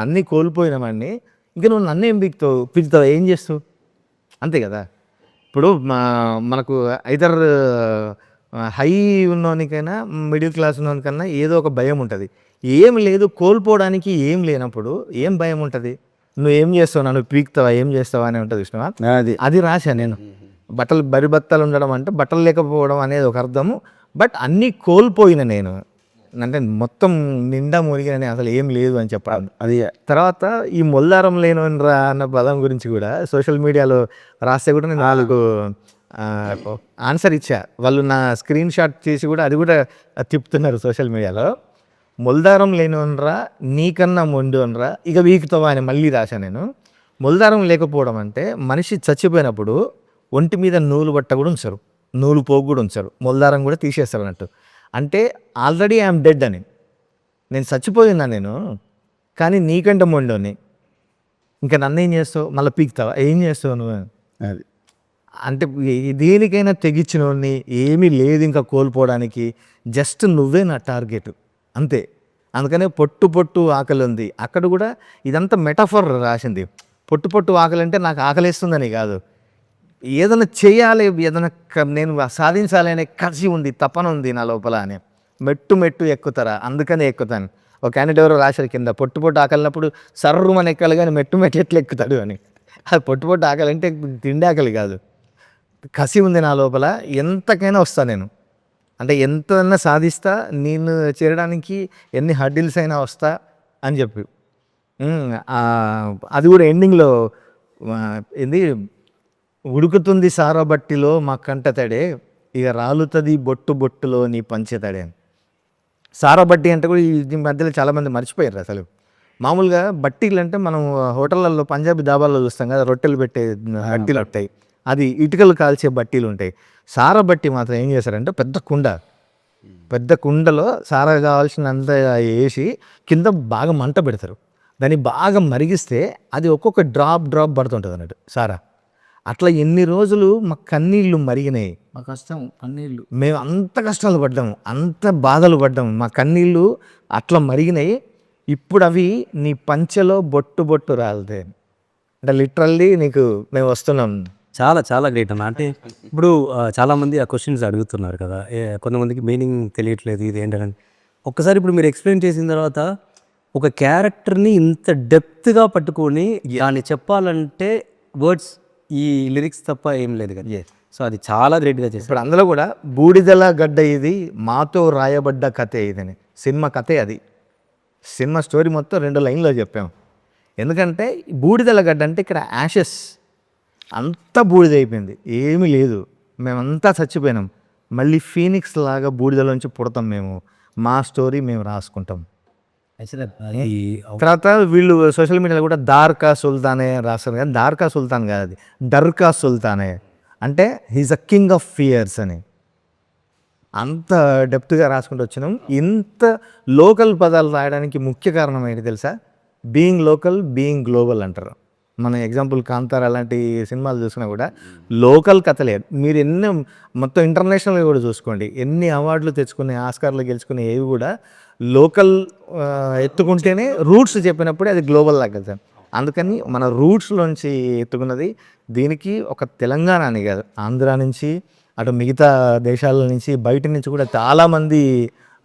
అన్నీ కోల్పోయినామండి. ఇంకా నువ్వు నన్ను ఏం పిలుతావు, ఏం చేస్తావు, అంతే కదా. ఇప్పుడు మనకు ఐదర్ హై ఉన్నోనికైనా మిడిల్ క్లాస్ ఉన్నోనికన్నా ఏదో ఒక భయం ఉంటుంది. ఏం లేదు, కోల్పోవడానికి ఏం లేనప్పుడు ఏం భయం ఉంటుంది. నువ్వు ఏం చేస్తావు, నన్ను పీకుతావా, ఏం చేస్తావా అని ఉంటుంది ఇష్టమా. అది రాశా నేను. బరిబత్తాలు ఉండడం అంటే బట్టలు లేకపోవడం అనేది ఒక అర్థము. బట్ అన్నీ కోల్పోయిన నేను, అంటే మొత్తం నిండా మునిగిన అసలు ఏం లేదు అని చెప్పాలి. అది తర్వాత ఈ మొల్లారం లేనోనరా అన్న పదం గురించి కూడా సోషల్ మీడియాలో రాస్తే కూడా నేను 4 ఆన్సర్ ఇచ్చా. వాళ్ళు నా స్క్రీన్ షాట్ చేసి కూడా అది కూడా తిప్పుతున్నారు సోషల్ మీడియాలో. మొల్దారం లేనోనరా నీకన్నా మొండోనరా ఇక వీకుతావా అని మళ్ళీ రాశా నేను. మొల్దారం లేకపోవడం అంటే మనిషి చచ్చిపోయినప్పుడు ఒంటి మీద నూలు బట్ట కూడా ఉంచరు, నూలు పోగు కూడా ఉంచరు, మొల్దారం కూడా తీసేస్తారు అన్నట్టు. అంటే ఆల్రెడీ ఐఎమ్ డెడ్ అని, నేను చచ్చిపోయినా నేను, కానీ నీకంటే మొండోని, ఇంకా నన్ను ఏం చేస్తావు, మళ్ళీ పీకుతావా, ఏం చేస్తావు నువ్వు. అది అంటే దేనికైనా తెగించినోడిని, ఏమీ లేదు ఇంకా కోల్పోవడానికి, జస్ట్ నువ్వే నా టార్గెట్ అంతే. అందుకనే పొట్టు ఆకలి ఉంది అక్కడ కూడా. ఇదంతా మెటాఫర్ రాసింది. పొట్టు ఆకలి అంటే నాకు ఆకలిస్తుందని కాదు, ఏదైనా చేయాలి, ఏదైనా నేను సాధించాలి అనే కసి ఉంది, తపన ఉంది నా లోపల అని. మెట్టు ఎక్కుతారా, అందుకనే ఎక్కుతాను. ఒక క్యాండిడేట్ ఎవరో రాశారు కింద, పొట్టు ఆకలినప్పుడు సర్రుమని ఎక్కాలి కానీ మెట్టు ఎట్లా ఎక్కుతాడు అని. అది పొట్టు ఆకలి అంటే తిండి ఆకలి కాదు, కసి ఉంది నా లోపల, ఎంతకైనా వస్తా నేను. అంటే ఎంతైనా సాధిస్తా, నేను చేరడానికి ఎన్ని హర్డిల్స్ అయినా వస్తా అని చెప్పి. అది కూడా ఎండింగ్లో ఏంది, ఉడుకుతుంది సారబట్టిలో మా కంట తడే, ఇక రాలుతుంది బొట్టులో నీ పంచెతడే అని. సారబట్టి అంటే కూడా ఈ మధ్యలో చాలామంది మర్చిపోయారు అసలు. మామూలుగా బట్టీలు అంటే మనం హోటళ్ళల్లో పంజాబీ దాబాల్లో చూస్తాం కదా, రొట్టెలు పెట్టే బట్టీలు ఉంటాయి, అది ఇటుకలు కాల్చే బట్టీలు ఉంటాయి. సారా బట్టి మాత్రం ఏం చేస్తారంటే పెద్ద కుండలో సారా కావాల్సినంత వేసి కింద బాగా మంట పెడతారు, దాన్ని బాగా మరిగిస్తే అది ఒక్కొక్క డ్రాప్ పడుతుంటుంది అన్నట్టు సారా. అట్లా ఎన్ని రోజులు మా కన్నీళ్ళు మరిగినాయి, మా కష్టం కన్నీళ్ళు, మేము అంత కష్టాలు పడ్డాము, అంత బాధలు పడ్డాము, మా కన్నీళ్ళు అట్లా మరిగినాయి. ఇప్పుడు అవి నీ పంచెలో బొట్టు రాలితే, అంటే లిటరల్లీ నీకు మేము వస్తున్నాం. చాలా చాలా గ్రేట్ అన్న. అంటే ఇప్పుడు చాలామంది ఆ క్వశ్చన్స్ అడుగుతున్నారు కదా, కొంతమందికి మీనింగ్ తెలియట్లేదు ఇది ఏంటని. ఒక్కసారి ఇప్పుడు మీరు ఎక్స్ప్లెయిన్ చేసిన తర్వాత ఒక క్యారెక్టర్ని ఇంత డెప్త్గా పట్టుకొని దాన్ని చెప్పాలంటే వర్డ్స్, ఈ లిరిక్స్ తప్ప ఏం లేదు కదా. సో అది చాలా గ్రేట్గా చేస్తారు. ఇప్పుడు అందులో కూడా బూడిదల గడ్డ ఇది మాతో రాయబడ్డ కథే ఇదని, సినిమా కథే అది. సినిమా స్టోరీ మొత్తం 2 లైన్లో చెప్పాము. ఎందుకంటే బూడిదల గడ్డ అంటే ఇక్కడ యాషెస్ అంతా బూడిదైపోయింది, ఏమీ లేదు, మేమంతా చచ్చిపోయినాం, మళ్ళీ ఫీనిక్స్ లాగా బూడిదలోంచి పుడతాం మేము, మా స్టోరీ మేము రాసుకుంటాం. ఈ తర్వాత వీళ్ళు సోషల్ మీడియాలో కూడా దార్కా సుల్తానే రాస్తారు, కానీ దార్కా సుల్తాన్ కాదు, అది డర్కా సుల్తానే, అంటే he's a king of fears అని. అంత డెప్త్గా రాసుకుంటూ వచ్చినాం. ఇంత లోకల్ పదాలు రాయడానికి ముఖ్య కారణం ఏంటి తెలుసా? బీయింగ్ లోకల్, బీయింగ్ గ్లోబల్ అంటారు. మన ఎగ్జాంపుల్ కాంతార అలాంటి సినిమాలు చూసినా కూడా లోకల్ కథలే. మీరు ఎన్ని మొత్తం ఇంటర్నేషనల్గా కూడా చూసుకోండి, ఎన్ని అవార్డులు తెచ్చుకునే, ఆస్కార్లు గెలుచుకునే ఏవి కూడా లోకల్ ఎత్తుకుంటేనే రూట్స్ చెప్పినప్పుడే అది గ్లోబల్ లాగా. అందుకని మన రూట్స్లోంచి ఎత్తుకున్నది. దీనికి ఒక తెలంగాణ అని కాదు, ఆంధ్ర నుంచి అటు మిగతా దేశాల నుంచి బయట నుంచి కూడా చాలామంది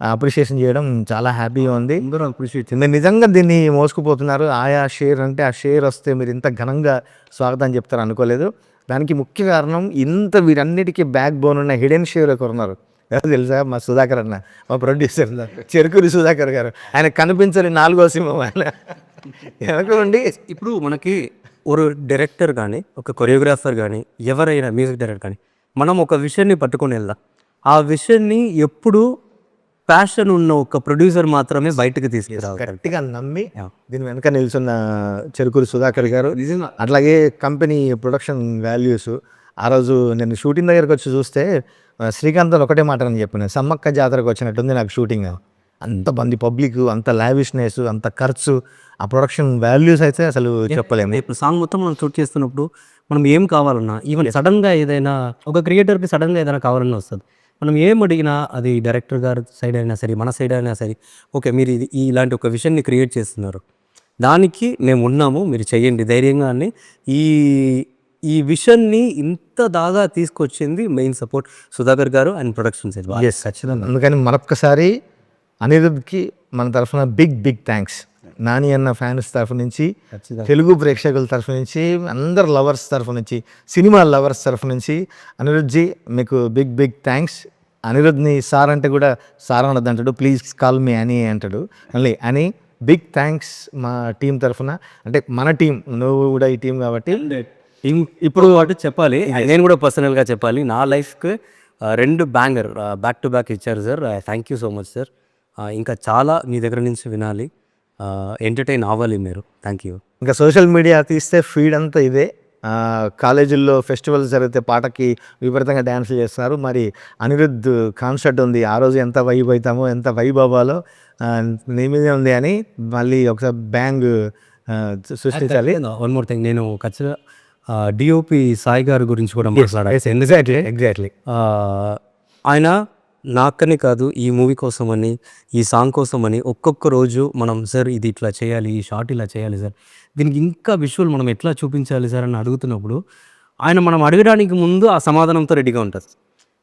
అప్రిషియేషన్ చేయడం చాలా హ్యాపీగా ఉంది. అందరూ అప్రిషియేట్ నిజంగా దీన్ని మోసుకుపోతున్నారు. ఆయా షేర్ అంటే ఆ షేర్ వస్తే మీరు ఇంత ఘనంగా స్వాగతం చెప్తారు అనుకోలేదు. దానికి ముఖ్య కారణం ఇంత వీరన్నిటికీ బ్యాక్ బోన్ ఉన్న హిడెన్ షేర్ ఒకరు ఉన్నారు. ఎవరు తెలుసా? మా సుధాకర్ అన్న, మా ప్రొడ్యూసర్ చెరుకూరి సుధాకర్ గారు. ఆయన కనిపించని 4వ సింహం ఆయన. ఎందుకండి ఇప్పుడు మనకి ఒక డైరెక్టర్ కానీ, ఒక కొరియోగ్రాఫర్ కానీ, ఎవరైనా మ్యూజిక్ డైరెక్టర్ కానీ, మనం ఒక విషయాన్ని పట్టుకొని వెళ్దాం. ఆ విషయాన్ని ఎప్పుడు ప్యాషన్ ఉన్న ఒక ప్రొడ్యూసర్ మాత్రమే బయటకు తీసుకురావాలి. గట్టిగా నమ్మి దీని వెనక నిల్చున్న చెరుకూరి సుధాకర్ గారు. అట్లాగే కంపెనీ ప్రొడక్షన్ వాల్యూస్. ఆ రోజు నేను షూటింగ్ దగ్గరకు వచ్చి చూస్తే శ్రీకాంత్ ఒకటే మాట అని చెప్పిన, సమ్మక్క జాతరకు వచ్చినట్టుంది నాకు షూటింగ్. అంత మంది పబ్లిక్, అంత లావిష్నెస్, అంత ఖర్చు, ఆ ప్రొడక్షన్ వాల్యూస్ అయితే అసలు చెప్పలేము. ఇప్పుడు సాంగ్ మొత్తం మనం షూట్ చేస్తున్నప్పుడు మనం ఏం కావాలన్నా, ఈవెన్ సడన్గా ఏదైనా ఒక క్రియేటర్కి సడన్గా ఏదైనా కావాలన్నా వస్తుంది. మనం ఏం అడిగినా అది డైరెక్టర్ గారి సైడ్ అయినా సరే, మన సైడ్ అయినా సరే, ఓకే మీరు ఇది ఇలాంటి ఒక విషయాన్ని క్రియేట్ చేస్తున్నారు, దానికి మేము ఉన్నాము, మీరు చెయ్యండి ధైర్యంగా అని. ఈ విషయాన్ని ఇంత దాగా తీసుకొచ్చింది మెయిన్ సపోర్ట్ సుధాకర్ గారు అండ్ ప్రొడక్షన్ సైడ్. ఖచ్చితంగా. అందుకని మరొక్కసారి అనిరుద్ధ్కి మన తరఫున బిగ్ థ్యాంక్స్. నాని అన్న ఫ్యాన్స్ తరఫు నుంచి, తెలుగు ప్రేక్షకుల తరఫు నుంచి, అందరు లవర్స్ తరఫు నుంచి, సినిమా లవర్స్ తరఫు నుంచి అనిరుద్ధ్జీ మీకు బిగ్ థ్యాంక్స్. అనిరుద్ధ్ని సార్ అంటే కూడా సార్ అనద్దు అంటాడు, ప్లీజ్ కాల్ మీ అని అంటాడు. మళ్ళీ అని బిగ్ థ్యాంక్స్ మా టీం తరఫున. అంటే మన టీం, నువ్వు కూడా ఈ టీం కాబట్టి. ఇప్పుడు వాటి చెప్పాలి, నేను కూడా పర్సనల్గా చెప్పాలి, నా లైఫ్కి 2 బ్యాంగర్ బ్యాక్ టు బ్యాక్ ఇచ్చారు sir. Thank you so much sir. ఇంకా చాలా మీ దగ్గర నుంచి వినాలి, ఎంటర్టైన్ అవ్వాలి మీరు. Thank you. ఇంకా సోషల్ మీడియా తీస్తే ఫీడ్ అంతా ఇదే. కాలేజీల్లో ఫెస్టివల్స్ జరిగితే పాటకి విపరీతంగా డ్యాన్సులు చేస్తున్నారు. మరి అనిరుద్ధ్ కాన్సర్ట్ ఉంది, ఆ రోజు ఎంత వైబ్ అవుతామో, ఎంత వైబ్ అవ్వాలో నీ మీదే ఉంది అని మళ్ళీ ఒకసారి బ్యాంగ్ సృష్టించాలి. వన్ మోర్ థింగ్, నేను ఖచ్చితంగా డిఓపి సాయి గారి గురించి కూడా మాట్లాడాలి. ఎగ్జాక్ట్లీ ఆయన నాకని కాదు, ఈ మూవీ కోసమని, ఈ సాంగ్ కోసమని ఒక్కొక్క రోజు మనం సార్ ఇది ఇట్లా చేయాలి, ఈ షార్ట్ ఇలా చేయాలి సార్, దీనికి ఇంకా విజువల్ మనం ఎట్లా చూపించాలి సార్ అని అడుగుతున్నప్పుడు ఆయన మనం అడగడానికి ముందు ఆ సమాధానంతో రెడీగా ఉంటుంది.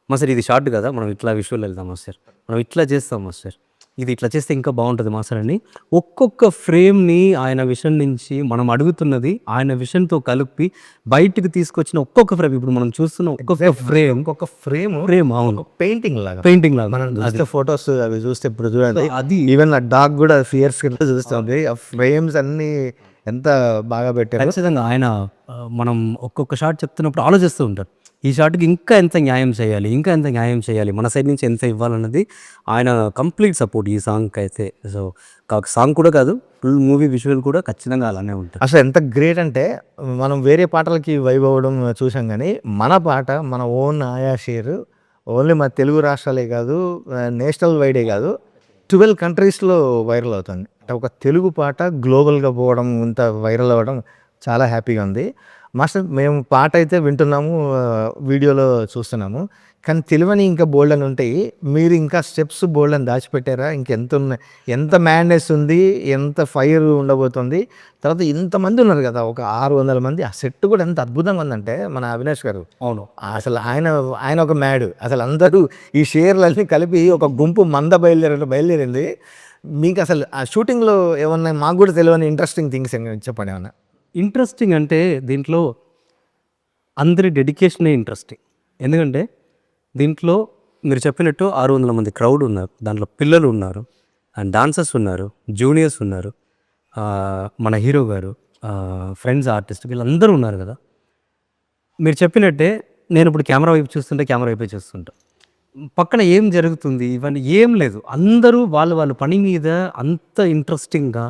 మా సార్ ఇది షార్ట్ కదా, మనం ఇట్లా విజువల్ వెళ్దామా సార్, మనం ఇట్లా చేస్తామా సార్, ఇది ఇట్లా చేస్తే ఇంకా బాగుంటుంది మా సార్ అని ఒక్కొక్క ఫ్రేమ్ని ఆయన విషన్ నుంచి మనం అడుగుతున్నది ఆయన విషన్తో కలిపి బయటకు తీసుకొచ్చిన ఒక్కొక్క ఫ్రేమ్, ఇప్పుడు మనం చూస్తున్న ఒక్కొక్క ఫ్రేమ్ అవును పెయింటింగ్ లాగా మనం చూస్తే ఫొటోస్ అవి చూస్తే ఇప్పుడు చూడండి, అది ఈవెన్ ఆ డాగ్ కూడా ఫియర్స్ కింద చూస్తుంది. ఆ ఫ్రేమ్స్ అన్ని ఎంత బాగా పెట్టారు. ఖచ్చితంగా ఆయన మనం ఒక్కొక్క షాట్ చెప్తున్నప్పుడు ఆలోచిస్తూ ఉంటారు, ఈ షాట్కి ఇంకా ఎంత న్యాయం చేయాలి, ఇంకా ఎంత న్యాయం చేయాలి, మన సైడ్ నుంచి ఎంత ఇవ్వాలన్నది ఆయన కంప్లీట్ సపోర్ట్ ఈ సాంగ్కి అయితే. సో సాంగ్ కూడా కాదు, ఫుల్ మూవీ విజువల్ కూడా ఖచ్చితంగా అలానే ఉంటుంది. అసలు ఎంత గ్రేట్ అంటే మనం వేరే పాటలకి వైబ్ అవ్వడం చూసాం, కానీ మన పాట మన ఓన్ ఆయా షేర్ ఓన్లీ మన తెలుగు రాష్ట్రాలే కాదు, నేషనల్ వైడే కాదు, 12 కంట్రీస్లో వైరల్ అవుతుంది. అంటే ఒక తెలుగు పాట గ్లోబల్గా పోవడం, ఇంత వైరల్ అవ్వడం చాలా హ్యాపీగా ఉంది. మాస్టర్ మేము పాట అయితే వింటున్నాము, వీడియోలో చూస్తున్నాము, కానీ తెలియని ఇంకా బోల్డ్ అని ఉంటాయి. మీరు ఇంకా స్టెప్స్ బోల్డ్ అని దాచిపెట్టారా? ఇంకెంత ఉన్నాయి, ఎంత మ్యాడ్నెస్ ఉంది, ఎంత ఫైర్ ఉండబోతుంది. తర్వాత ఇంతమంది ఉన్నారు కదా, ఒక 600 మంది. ఆ సెట్ కూడా ఎంత అద్భుతంగా ఉందంటే మన అవినాష్ గారు, అవును అసలు ఆయన ఒక మ్యాడ్. అసలు అందరూ ఈ షేర్లన్నీ కలిపి ఒక గుంపు మంద బయలుదేరింది. మీకు అసలు ఆ షూటింగ్లో ఏమన్నా మాకు కూడా తెలియని ఇంట్రెస్టింగ్ థింగ్స్ చెప్పండి ఏమన్నా. ఇంట్రెస్టింగ్ అంటే దీంట్లో అందరి డెడికేషనే ఇంట్రెస్టింగ్. ఎందుకంటే దీంట్లో మీరు చెప్పినట్టు 600 మంది క్రౌడ్ ఉన్నారు, దాంట్లో పిల్లలు ఉన్నారు, అండ్ డాన్సర్స్ ఉన్నారు, జూనియర్స్ ఉన్నారు, మన హీరో గారు, ఫ్రెండ్స్ ఆర్టిస్ట్, వీళ్ళందరూ ఉన్నారు కదా. మీరు చెప్పినట్టే నేను ఇప్పుడు కెమెరా వైపు చూస్తుంటే కెమెరా వైపే చూస్తుంటా. పక్కన ఏం జరుగుతుంది ఇవన్నీ ఏం లేదు. అందరూ వాళ్ళ పని మీద అంత ఇంట్రెస్టింగ్‌గా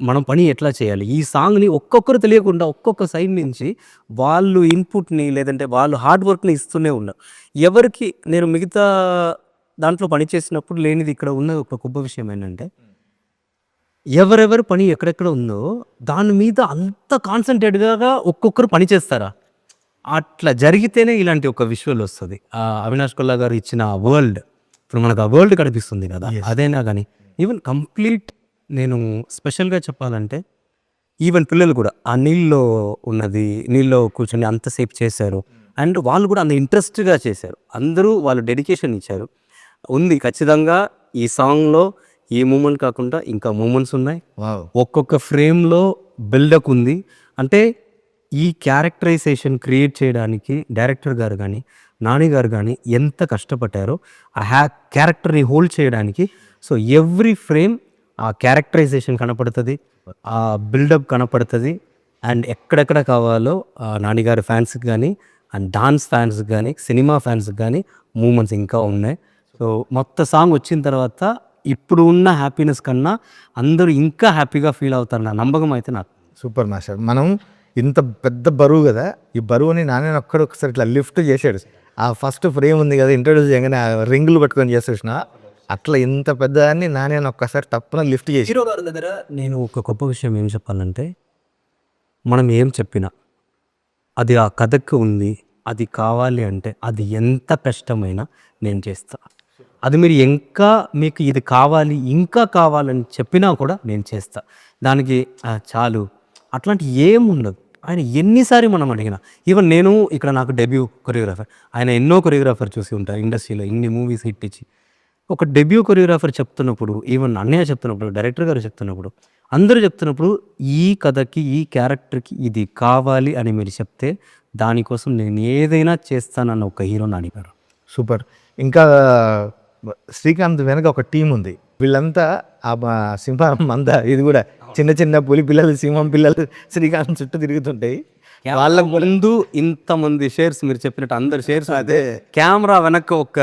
మనం పని ఎట్లా చేయాలి? ఈ సాంగ్‌ని ఒక్కొక్కరు తెలియకుండా ఒక్కొక్క సైడ్ నుంచి వాళ్ళు ఇన్‌పుట్‌ని లేదంటే వాళ్ళు హార్డ్ వర్క్‌ని ఇస్తూనే ఉన్నారు. ఎవరికి నేను మిగతా దాంట్లో పని చేసినప్పుడు లేనిది ఇక్కడ ఉన్న ఒక గొప్ప విషయం ఏంటంటే, ఎవరెవరి పని ఎక్కడెక్కడ ఉందో దాని మీద అంత కాన్సంట్రేట్‌గా ఒక్కొక్కరు పని చేస్తారా? అట్లా జరిగితేనే ఇలాంటి ఒక విజువల్ వస్తది. అవినాష్ కొల్లా గారు ఇచ్చిన వరల్డ్ ఇప్పుడు మనకు ఆ వరల్డ్ కనిపిస్తుంది కదా! అదైనా గానీ ఈవెన్ కంప్లీట్ నేను స్పెషల్‌గా చెప్పాలంటే ఈవెన్ పిల్లలు కూడా ఆ నీళ్ళలో కూర్చొని అంతసేపు చేశారు. అండ్ వాళ్ళు కూడా అంత ఇంట్రెస్ట్‌గా చేశారు. అందరూ వాళ్ళు డెడికేషన్ ఇచ్చారు. ఉంది ఖచ్చితంగా ఈ సాంగ్‌లో ఈ మూమెంట్ కాకుండా ఇంకా మూమెంట్స్ ఉన్నాయి. ఒక్కొక్క ఫ్రేమ్‌లో బిల్డప్ ఉంది. అంటే ఈ క్యారెక్టరైజేషన్ క్రియేట్ చేయడానికి డైరెక్టర్ గారు కానీ, నాని గారు కానీ ఎంత కష్టపడ్డారో ఆ క్యారెక్టర్‌ని హోల్డ్ చేయడానికి. సో ఎవ్రీ ఫ్రేమ్ ఆ క్యారెక్టరైజేషన్ కనపడుతుంది, ఆ బిల్డప్ కనపడుతుంది. అండ్ ఎక్కడెక్కడ కావాలో నాని గారి ఫ్యాన్స్కి కానీ అండ్ డాన్స్ ఫ్యాన్స్కి కానీ సినిమా ఫ్యాన్స్కి కానీ మూమెంట్స్ ఇంకా ఉన్నాయి. సో మొత్తం సాంగ్ వచ్చిన తర్వాత ఇప్పుడు ఉన్న హ్యాపీనెస్ కన్నా అందరూ ఇంకా హ్యాపీగా ఫీల్ అవుతారు నా నమ్మకం అయితే నాకు. Super master. మనం ఇంత పెద్ద బరువు కదా, ఈ బరువుని నాన్న ఒకసారి ఇట్లా లిఫ్ట్ చేశాడు. ఆ ఫస్ట్ ఫ్రేమ్ ఉంది కదా, ఇంట్రొడ్యూస్ చేయగానే ఆ రింగులు పట్టుకొని చేసేసిన అట్లా ఇంత పెద్దదాన్ని నాన్న ఒక్కసారి తప్పున లిఫ్ట్ చేసి. హీరో గారి దగ్గర నేను ఒక గొప్ప విషయం ఏం చెప్పాలంటే, మనం ఏం చెప్పినా అది ఆ కథకు ఉంది, అది కావాలి అంటే అది ఎంత కష్టమైనా నేను చేస్తా. అది మీరు ఇంకా మీకు ఇది కావాలి ఇంకా కావాలని చెప్పినా కూడా నేను చేస్తా. దానికి చాలు అట్లాంటి ఏం ఉండదు. ఆయన ఎన్నిసారి మనం అడిగినా, ఈవెన్ నేను ఇక్కడ నాకు డెబ్యూ కొరియోగ్రాఫర్, ఆయన ఎన్నో కొరియోగ్రాఫర్ చూసి ఉంటారు ఇండస్ట్రీలో ఇన్ని మూవీస్ హిట్ ఇచ్చి. ఒక డెబ్యూ కొరియోగ్రాఫర్ చెప్తున్నప్పుడు, ఈవెన్ అన్నయ్య చెప్తున్నప్పుడు, డైరెక్టర్ గారు చెప్తున్నప్పుడు, అందరూ చెప్తున్నప్పుడు ఈ కథకి ఈ క్యారెక్టర్కి ఇది కావాలి అని మీరు చెప్తే దానికోసం నేను ఏదైనా చేస్తానన్న ఒక హీరో నాని గారు. సూపర్. ఇంకా శ్రీకాంత్ వెనక ఒక టీం ఉంది. వీళ్ళంతా ఆ సింహం మంద ఇది కూడా చిన్న చిన్న పులి పిల్లలు సింహం పిల్లలు శ్రీకాంత్ చుట్టూ తిరుగుతుంటాయి. వాళ్ళ ముందు ఇంతమంది షేర్స్ మీరు చెప్పినట్టు అందరు షేర్స్, అదే కెమెరా వెనక ఒక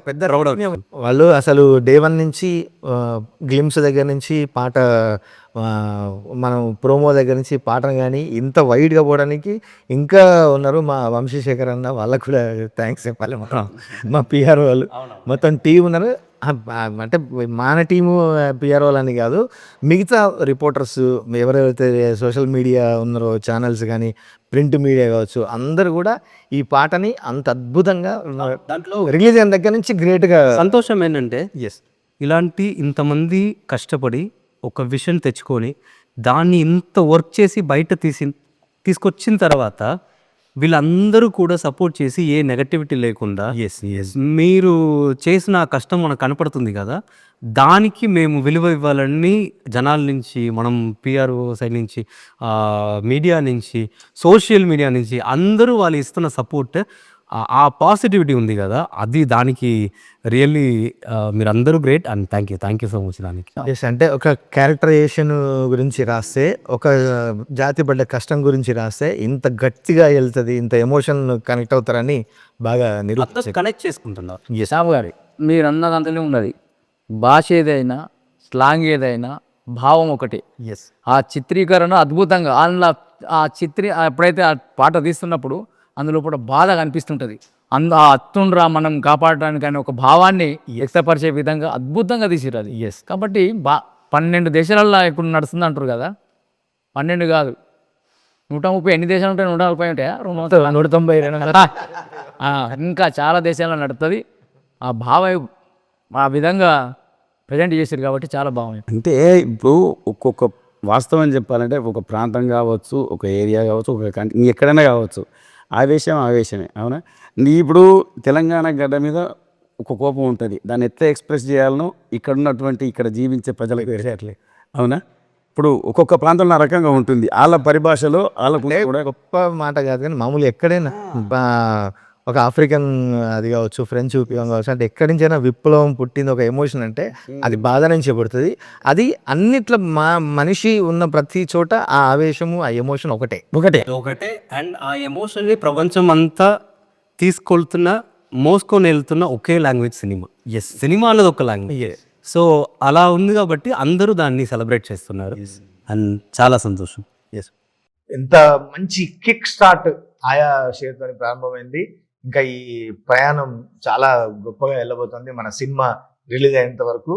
పెద్ద రౌడ్. వాళ్ళు అసలు డే 1 నుంచి గ్లిమ్స్ దగ్గర నుంచి పాట, మనం ప్రోమో దగ్గర నుంచి పాటను కానీ ఇంత వైడ్గా పోవడానికి ఇంకా ఉన్నారు. మా వంశీశేఖర్ అన్న వాళ్ళకు కూడా థ్యాంక్స్ చెప్పాలి. మా పిఆర్ వాళ్ళు మొత్తం టీం ఉన్నారు. అంటే మన టీము పిఆర్ వాళ్ళని కాదు, మిగతా రిపోర్టర్స్ ఎవరైతే సోషల్ మీడియా ఉన్నారో ఛానల్స్ కానీ ప్రింట్ మీడియా కావచ్చు, అందరూ కూడా ఈ పాటని అంత అద్భుతంగా దాంట్లో రిలీజ్ అయిన దగ్గర నుంచి గ్రేట్గా. సంతోషం ఏంటంటే ఇలాంటి ఇంతమంది కష్టపడి ఒక విషయం తెచ్చుకొని దాన్ని ఇంత వర్క్ చేసి బయట తీసుకొచ్చిన తర్వాత వీళ్ళందరూ కూడా సపోర్ట్ చేసి ఏ నెగటివిటీ లేకుండా మీరు చేసిన కష్టం మనకు కనపడుతుంది కదా, దానికి మేము విలువ ఇవ్వాలని జనాల నుంచి, మనం పిఆర్ఓ సైడ్ నుంచి, మీడియా నుంచి, సోషల్ మీడియా నుంచి అందరూ వాళ్ళు ఇస్తున్న సపోర్ట్, ఆ పాజిటివిటీ ఉంది కదా, అది దానికి రియల్లీ మీరందరూ great and thank you so much దానికి. అంటే ఒక క్యారెక్టరైజేషన్ గురించి రాస్తే, ఒక జాతి పడ్డ కష్టం గురించి రాస్తే ఇంత గట్టిగా వెళ్తుంది, ఇంత ఎమోషన్ కనెక్ట్ అవుతారని బాగా కనెక్ట్ చేసుకుంటున్నారు. యశాబ్ గారి మీరు అన్నదంతనే ఉన్నది. భాష ఏదైనా, స్లాంగ్ ఏదైనా, భావం ఒకటి. ఆ చిత్రీకరణ అద్భుతంగా అందులో ఎప్పుడైతే ఆ పాట తీస్తున్నప్పుడు అందులో కూడా బాధ కనిపిస్తుంటుంది. ఆ అత్తుండ్రా మనం కాపాడడానికి అనే ఒక భావాన్ని వ్యక్తపరిచే విధంగా అద్భుతంగా తీసిరు అది. కాబట్టి 12 దేశాలలో ఇప్పుడు నడుస్తుంది అంటారు కదా, 12 కాదు 130, ఎన్ని దేశాలు ఉంటాయి? 140 ఉంటాయా? 190. ఇంకా చాలా దేశాల్లో నడుస్తుంది. ఆ భావం ఆ విధంగా ప్రజెంట్ చేశారు కాబట్టి చాలా బాగుంది. అంటే ఇప్పుడు ఒక్కొక్క వాస్తవం చెప్పాలంటే ఒక ప్రాంతం కావచ్చు, ఒక ఏరియా కావచ్చు, ఒక కంట్రీ ఎక్కడైనా కావచ్చు, ఆవేశమే అవునా. ఇప్పుడు తెలంగాణ గడ్డ మీద ఒక కోపం ఉంటుంది, దాన్ని ఎట్లా ఎక్స్ప్రెస్ చేయాలనో ఇక్కడ జీవించే ప్రజలకు తెలియట్లేదు అవునా. ఇప్పుడు ఒక్కొక్క ప్రాంతంలో ఆ రకంగా ఉంటుంది, వాళ్ళ పరిభాషలో వాళ్ళకు కూడా. గొప్ప మాట కాదు కానీ మామూలు ఎక్కడైనా ఒక ఆఫ్రికన్ అది కావచ్చు, ఫ్రెంచ్ ఉపయోగం కావచ్చు, అంటే ఎక్కడి నుంచైనా విప్లవం పుట్టింది ఒక ఎమోషన్ అంటే అది బాధ నుంచి పుడుతుంది. అది అన్నిట్లో మనిషి ఉన్న ప్రతి చోట ఆ ఆవేశము, ఆ ఎమోషన్ ఒకటే. అండ్ ఆ ఎమోషన్ని ప్రపంచం అంతా తీసుకొళ్తున్న మోసుకొని వెళ్తున్న ఒకే లాంగ్వేజ్ సినిమా. సినిమా అన్నది ఒక లాంగ్వేజ్. సో అలా ఉంది కాబట్టి అందరూ దాన్ని సెలబ్రేట్ చేస్తున్నారు అండ్ చాలా సంతోషం. ఎంత మంచి కిక్ స్టార్ట్ ఆయా షేర్తో ప్రారంభమైంది. ఇంకా ఈ ప్రయాణం చాలా గొప్పగా వెళ్ళబోతుంది మన సినిమా రిలీజ్ అయ్యేంత వరకు.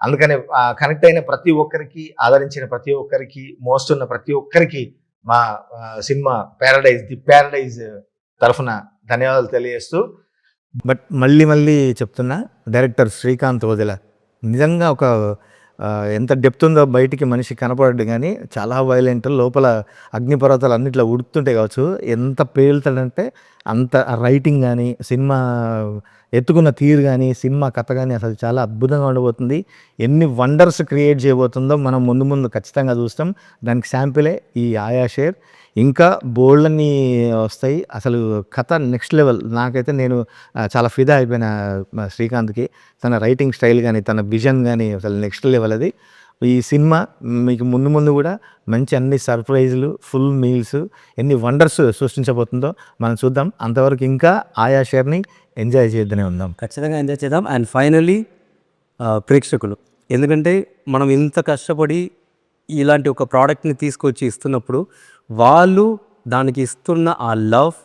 అందుకనే కనెక్ట్ అయిన ప్రతి ఒక్కరికి, ఆదరించిన ప్రతి ఒక్కరికి, మోస్తున్న ప్రతి ఒక్కరికి మా సినిమా ప్యారడైజ్ తరఫున ధన్యవాదాలు తెలియజేస్తూ, బట్ మళ్ళీ చెప్తున్నా, డైరెక్టర్ శ్రీకాంత్ ఓదెల నిజంగా ఒక ఎంత డెప్త్ ఉందో బయటికి మనిషి కనపడడు, కానీ చాలా వైలెంట్, లోపల అగ్నిపర్వతాలు అన్నిట్లో ఉడుతుంటే కావచ్చు, ఎంత పేలుతాడంటే అంత రైటింగ్ కానీ, సినిమా ఎత్తుకున్న తీరు కానీ, సినిమా కథ కానీ అసలు చాలా అద్భుతంగా ఉండబోతుంది. ఎన్ని వండర్స్ క్రియేట్ చేయబోతుందో మనం ముందు ఖచ్చితంగా చూస్తాం. దానికి శాంపిలే ఈ ఆయా షేర్. ఇంకా బోల్డ్ని వస్తాయి. అసలు కథ నెక్స్ట్ లెవెల్. నాకైతే నేను చాలా ఫిదా అయిపోయిన శ్రీకాంత్కి. తన రైటింగ్ స్టైల్ కానీ, తన విజన్ కానీ అసలు నెక్స్ట్ లెవెల్ అది. ఈ సినిమా మీకు ముందు కూడా మంచి అన్ని సర్ప్రైజులు, ఫుల్ మీల్స్, ఎన్ని వండర్స్ సృష్టించబోతుందో మనం చూద్దాం. అంతవరకు ఇంకా ఆయా షేర్ని ఎంజాయ్ చేద్దానే ఉందాం. ఖచ్చితంగా ఎంజాయ్ చేద్దాం. అండ్ ఫైనలీ ప్రేక్షకులు, ఎందుకంటే మనం ఇంత కష్టపడి ఇలాంటి ఒక ప్రోడక్ట్ని తీసుకొచ్చి ఇస్తున్నప్పుడు వాళ్ళు దానికి ఇస్తున్న ఆ లవ్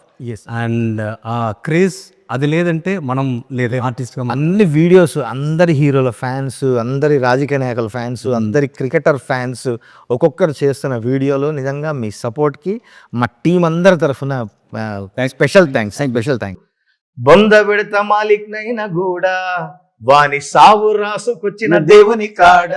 అండ్ ఆ క్రేజ్, అది లేదంటే మనం లేదే ఆర్టిస్ట్గా. అన్ని వీడియోస్, అందరి హీరోల ఫ్యాన్స్, అందరి రాజకీయ నాయకుల ఫ్యాన్స్, అందరి క్రికెటర్ ఫ్యాన్స్, ఒక్కొక్కరు చేస్తున్న వీడియోలో నిజంగా మీ సపోర్ట్కి మా టీం అందరి తరఫున స్పెషల్ థ్యాంక్స్. బొంద పెడత మాలిక్ నైనా కూడా వాని సావు రాసుకొచ్చిన దేవుని కాడ.